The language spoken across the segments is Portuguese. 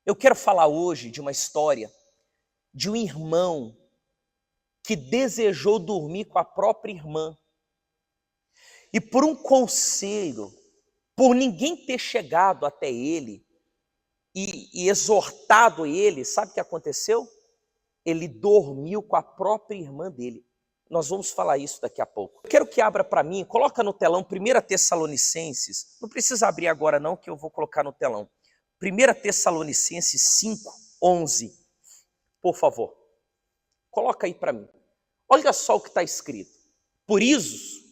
Eu quero falar hoje de uma história de um irmão que desejou dormir com a própria irmã. E por um conselho, por ninguém ter chegado até ele e exortado ele, sabe o que aconteceu? Ele dormiu com a própria irmã dele. Nós vamos falar isso daqui a pouco. Eu quero que abra para mim, coloca no telão 1 Tessalonicenses, não precisa abrir agora não, que eu vou colocar no telão. 1 Tessalonicenses 5:11, por favor. Coloca aí para mim. Olha só o que está escrito. Por isso,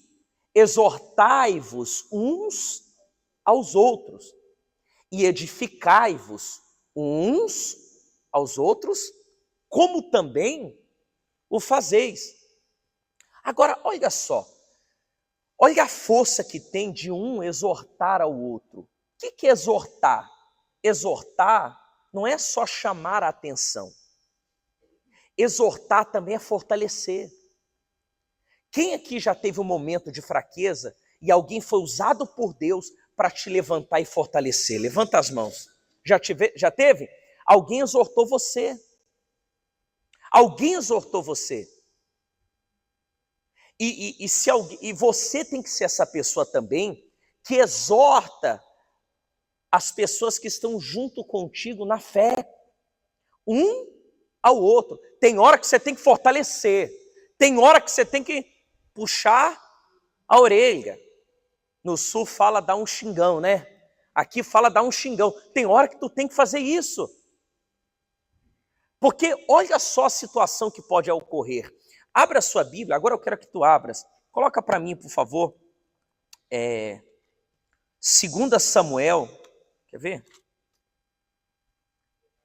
exortai-vos uns aos outros e edificai-vos uns aos outros, como também o fazeis. Agora, olha só, olha a força que tem de um exortar ao outro. O que é exortar? Exortar não é só chamar a atenção. Exortar também é fortalecer. Quem aqui já teve um momento de fraqueza e alguém foi usado por Deus para te levantar e fortalecer? Levanta as mãos. Já teve? Alguém exortou você. Alguém exortou você. E você tem que ser essa pessoa também que exorta as pessoas que estão junto contigo na fé, um ao outro. Tem hora que você tem que fortalecer, tem hora que você tem que puxar a orelha. No sul fala dar um xingão, né? Aqui fala dar um xingão. Tem hora que tu tem que fazer isso. Porque olha só a situação que pode ocorrer. Abra a sua Bíblia, agora eu quero que tu abras. Coloca para mim, por favor, 2 Samuel, quer ver?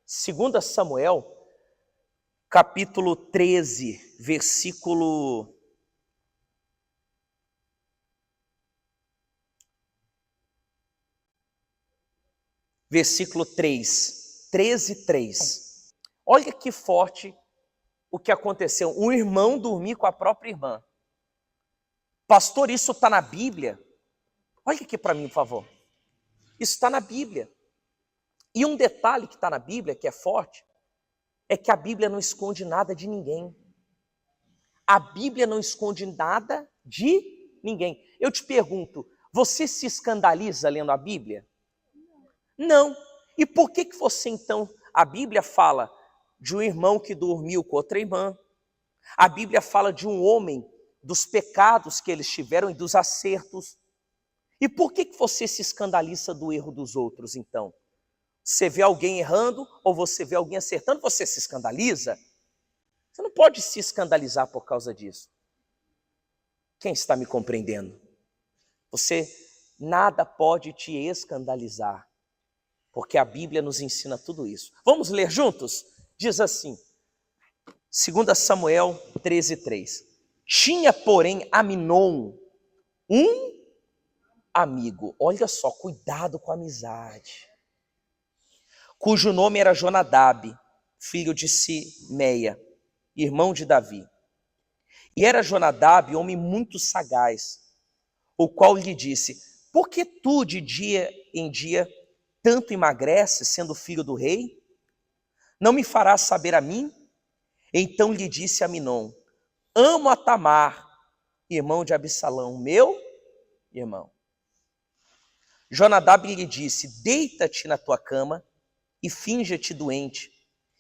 2 Samuel, capítulo 13, versículo 3, 13:3. Olha que forte o que aconteceu. Um irmão dormir com a própria irmã. Pastor, isso está na Bíblia? Olha aqui para mim, por favor. Isso está na Bíblia. E um detalhe que está na Bíblia, que é forte, é que a Bíblia não esconde nada de ninguém. A Bíblia não esconde nada de ninguém. Eu te pergunto, você se escandaliza lendo a Bíblia? Não. E por que você então, a Bíblia fala de um irmão que dormiu com outra irmã. A Bíblia fala de um homem, dos pecados que eles tiveram e dos acertos. E por que você se escandaliza do erro dos outros, então? Você vê alguém errando ou você vê alguém acertando, você se escandaliza? Você não pode se escandalizar por causa disso. Quem está me compreendendo? Você, nada pode te escandalizar, porque a Bíblia nos ensina tudo isso. Vamos ler juntos? Diz assim, 2 Samuel 13:3. Tinha, porém, Aminon um amigo. Olha só, cuidado com a amizade. Cujo nome era Jonadab, filho de Simeia, irmão de Davi. E era Jonadab homem muito sagaz, o qual lhe disse, por que tu de dia em dia tanto emagreces, sendo filho do rei? Não me farás saber a mim? Então lhe disse Aminon, amo a Tamar, irmão de Absalão, meu irmão. Jonadab lhe disse, deita-te na tua cama e finja-te doente.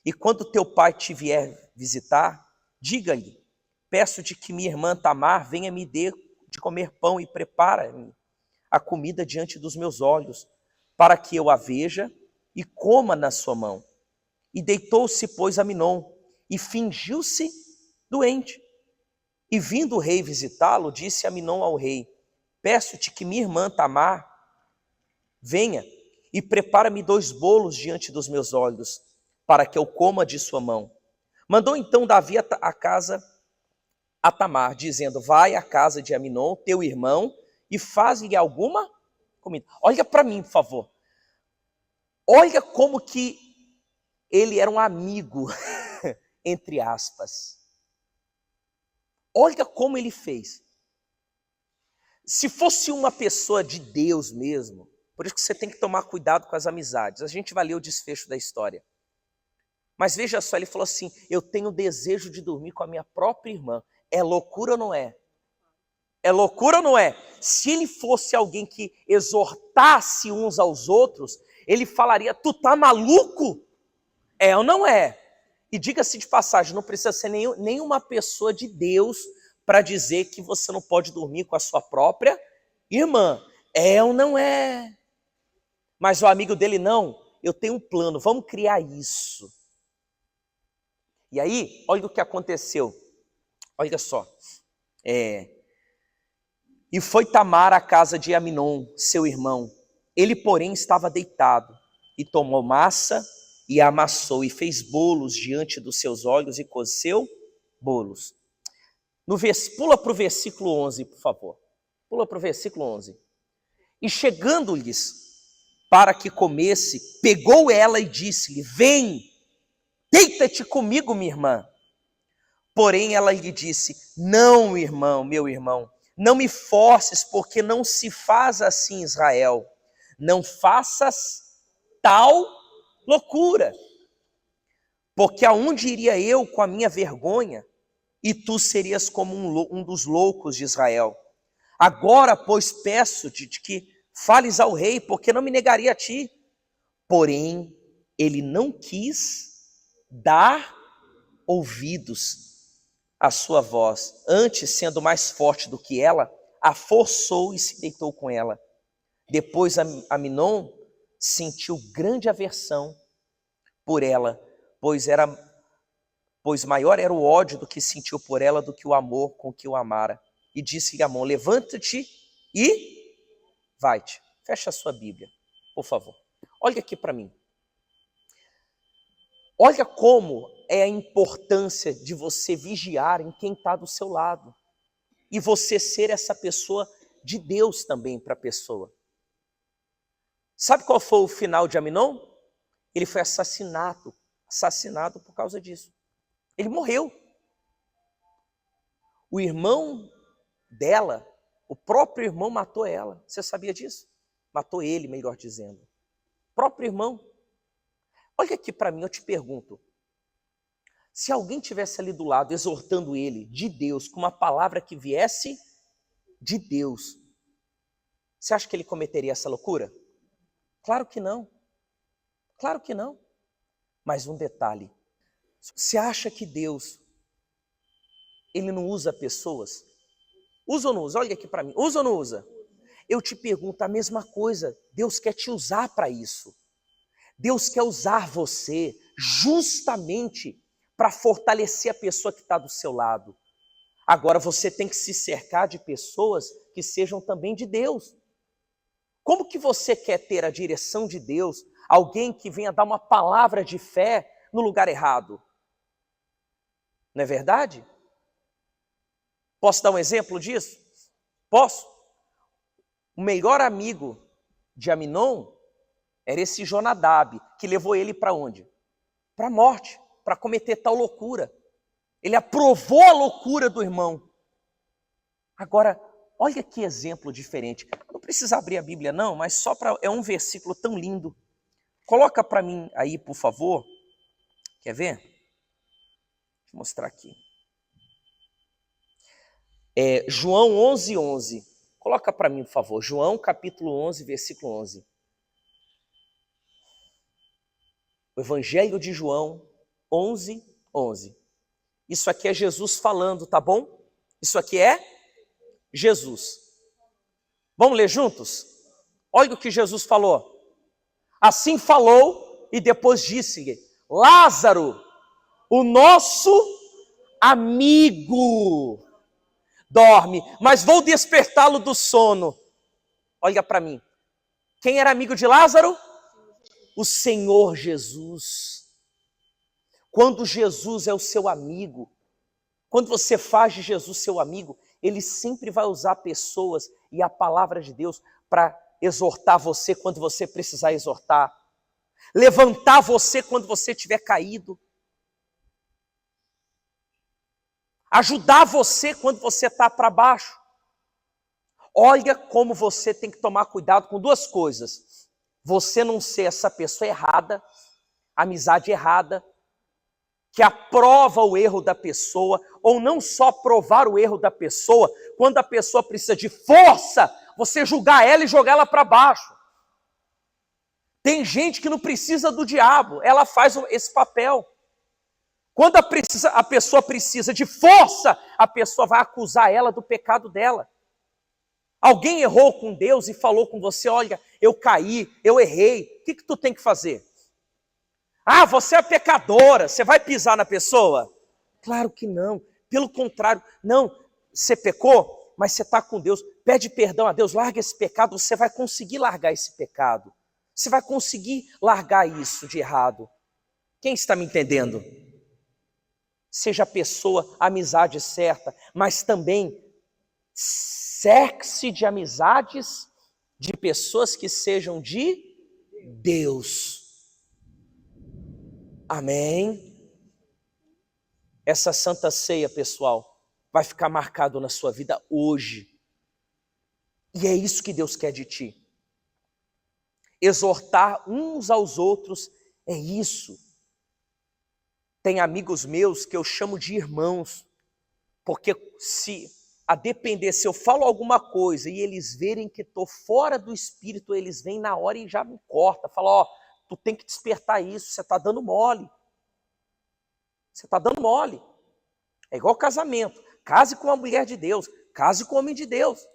E quando teu pai te vier visitar, diga-lhe, peço-te que minha irmã Tamar venha me dê de comer pão e prepara-me a comida diante dos meus olhos, para que eu a veja e coma na sua mão. E deitou-se, pois, Aminon, e fingiu-se doente. E vindo o rei visitá-lo, disse Aminon ao rei, peço-te que minha irmã Tamar venha e prepara-me 2 bolos diante dos meus olhos, para que eu coma de sua mão. Mandou então Davi a casa a Tamar, dizendo, vai à casa de Aminon, teu irmão, e faz-lhe alguma comida. Olha para mim, por favor. Olha como que ele era um amigo, entre aspas. Olha como ele fez. Se fosse uma pessoa de Deus mesmo, Por isso que você tem que tomar cuidado com as amizades. A gente vai ler o desfecho da história. Mas veja só, ele falou assim, eu tenho desejo de dormir com a minha própria irmã. É loucura ou não é? É loucura ou não é? Se ele fosse alguém que exortasse uns aos outros, ele falaria, tu tá maluco? É ou não é? E diga-se de passagem, não precisa ser nenhuma pessoa de Deus para dizer que você não pode dormir com a sua própria irmã. É ou não é? Mas o amigo dele, não, eu tenho um plano, vamos criar isso. E aí, olha o que aconteceu. Olha só. E foi Tamar à casa de Aminon, seu irmão. Ele, porém, estava deitado, e tomou massa, e a amassou, e fez bolos diante dos seus olhos, e cozeu bolos. Pula para o versículo 11, por favor. Pula para o versículo 11. E chegando-lhes para que comesse, pegou ela e disse-lhe, vem, deita-te comigo, minha irmã. Porém, ela lhe disse, não, irmão, meu irmão, não me forces, porque não se faz assim, Israel. Não faças tal loucura. Porque aonde iria eu com a minha vergonha, e tu serias como um dos loucos de Israel. Agora, pois, peço-te que fales ao rei, porque não me negaria a ti. Porém, ele não quis dar ouvidos à sua voz. Antes, sendo mais forte do que ela, a forçou e se deitou com ela. Depois, Aminon sentiu grande aversão por ela, pois maior era o ódio do que sentiu por ela do que o amor com que o amara. E disse-lhe Amon, levanta-te e vai-te. Fecha a sua Bíblia, por favor. Olha aqui para mim. Olha como é a importância de você vigiar em quem está do seu lado. E você ser essa pessoa de Deus também para a pessoa. Sabe qual foi o final de Aminon? Ele foi assassinado por causa disso. Ele morreu. O irmão dela, o próprio irmão matou ela. Você sabia disso? Matou ele, melhor dizendo. O próprio irmão. Olha aqui para mim, eu te pergunto. Se alguém tivesse ali do lado, exortando ele de Deus, com uma palavra que viesse de Deus, você acha que ele cometeria essa loucura? Claro que não. Claro que não. Mas um detalhe. Você acha que Deus, ele não usa pessoas? Usa ou não usa? Olha aqui para mim. Usa ou não usa? Eu te pergunto a mesma coisa. Deus quer te usar para isso. Deus quer usar você justamente para fortalecer a pessoa que está do seu lado. Agora você tem que se cercar de pessoas que sejam também de Deus. Como que você quer ter a direção de Deus, alguém que venha dar uma palavra de fé no lugar errado? Não é verdade? Posso dar um exemplo disso? Posso? O melhor amigo de Aminon era esse Jonadab, que levou ele para onde? Para a morte, para cometer tal loucura. Ele aprovou a loucura do irmão. Agora, olha que exemplo diferente. Não precisa abrir a Bíblia não, mas só para... É um versículo tão lindo. Coloca para mim aí, por favor. Quer ver? Deixa eu mostrar aqui. João 11:11. Coloca para mim, por favor. João capítulo 11, versículo 11. O Evangelho de João 11:11. Isso aqui é Jesus falando, tá bom? Isso aqui é Jesus. Vamos ler juntos? Olha o que Jesus falou. Assim falou e depois disse-lhe, Lázaro, o nosso amigo, dorme, mas vou despertá-lo do sono. Olha para mim. Quem era amigo de Lázaro? O Senhor Jesus. Quando Jesus é o seu amigo, quando você faz de Jesus seu amigo, ele sempre vai usar pessoas e a palavra de Deus para exortar você quando você precisar exortar, levantar você quando você estiver caído, ajudar você quando você está para baixo. Olha como você tem que tomar cuidado com duas coisas. Você não ser essa pessoa errada, amizade errada, que aprova o erro da pessoa, ou não só provar o erro da pessoa, quando a pessoa precisa de força, você julgar ela e jogar ela para baixo. Tem gente que não precisa do diabo, ela faz esse papel. Quando a pessoa precisa de força, a pessoa vai acusar ela do pecado dela. Alguém errou com Deus e falou com você, olha, eu caí, eu errei, o que tu tem que fazer? Ah, você é pecadora, você vai pisar na pessoa? Claro que não, pelo contrário, não, você pecou, mas você está com Deus, pede perdão a Deus, larga esse pecado, você vai conseguir largar esse pecado, você vai conseguir largar isso de errado. Quem está me entendendo? Seja a pessoa, a amizade certa, mas também cerque-se de amizades de pessoas que sejam de Deus. Amém? Essa santa ceia, pessoal, vai ficar marcado na sua vida hoje. E é isso que Deus quer de ti. Exortar uns aos outros, é isso. Tem amigos meus que eu chamo de irmãos, porque a depender, se eu falo alguma coisa e eles verem que estou fora do espírito, eles vêm na hora e já me cortam, falam, ó, tu tem que despertar isso, você está dando mole. Você está dando mole. É igual casamento. Case com uma mulher de Deus, case com um homem de Deus.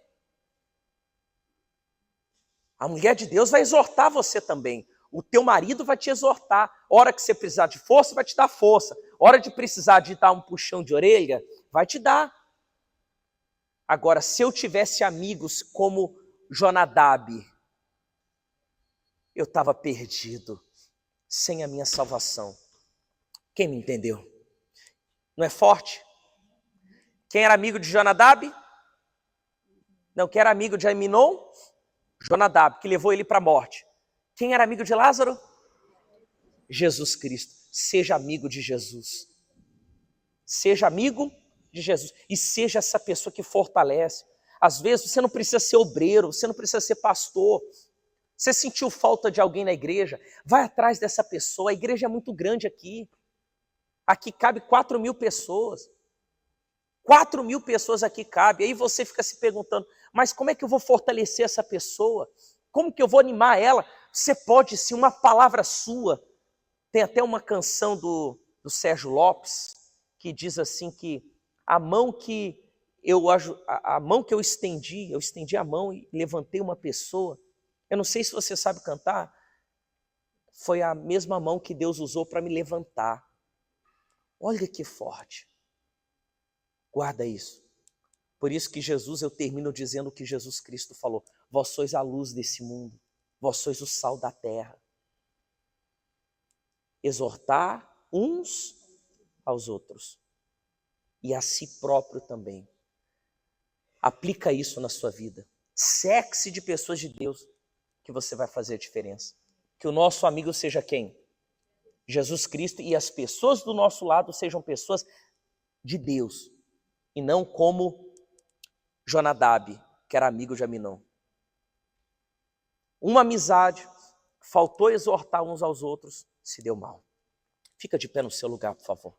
A mulher de Deus vai exortar você também. O teu marido vai te exortar. Hora que você precisar de força, vai te dar força. Hora de precisar de dar um puxão de orelha, vai te dar. Agora, se eu tivesse amigos como Jonadab, eu estava perdido, sem a minha salvação. Quem me entendeu? Não é forte? Quem era amigo de Jonadab? Não, quem era amigo de Aminon? Jonadab, que levou ele para a morte. Quem era amigo de Lázaro? Jesus Cristo. Seja amigo de Jesus. Seja amigo de Jesus. E seja essa pessoa que fortalece. Às vezes você não precisa ser obreiro, você não precisa ser pastor. Você sentiu falta de alguém na igreja? Vai atrás dessa pessoa. A igreja é muito grande aqui. Aqui cabe 4.000 pessoas. 4.000 pessoas aqui cabe. Aí você fica se perguntando, mas como é que eu vou fortalecer essa pessoa? Como que eu vou animar ela? Você pode sim, uma palavra sua. Tem até uma canção do Sérgio Lopes, que diz assim que a mão que eu estendi a mão e levantei uma pessoa. Eu não sei se você sabe cantar. Foi a mesma mão que Deus usou para me levantar. Olha que forte. Guarda isso. Por isso que eu termino dizendo o que Jesus Cristo falou. Vós sois a luz desse mundo. Vós sois o sal da terra. Exortar uns aos outros. E a si próprio também. Aplica isso na sua vida. Cerque-se de pessoas de Deus, que você vai fazer a diferença. Que o nosso amigo seja quem? Jesus Cristo, e as pessoas do nosso lado sejam pessoas de Deus. E não como Jonadab, que era amigo de Aminon. Uma amizade, faltou exortar uns aos outros, se deu mal. Fica de pé no seu lugar, por favor.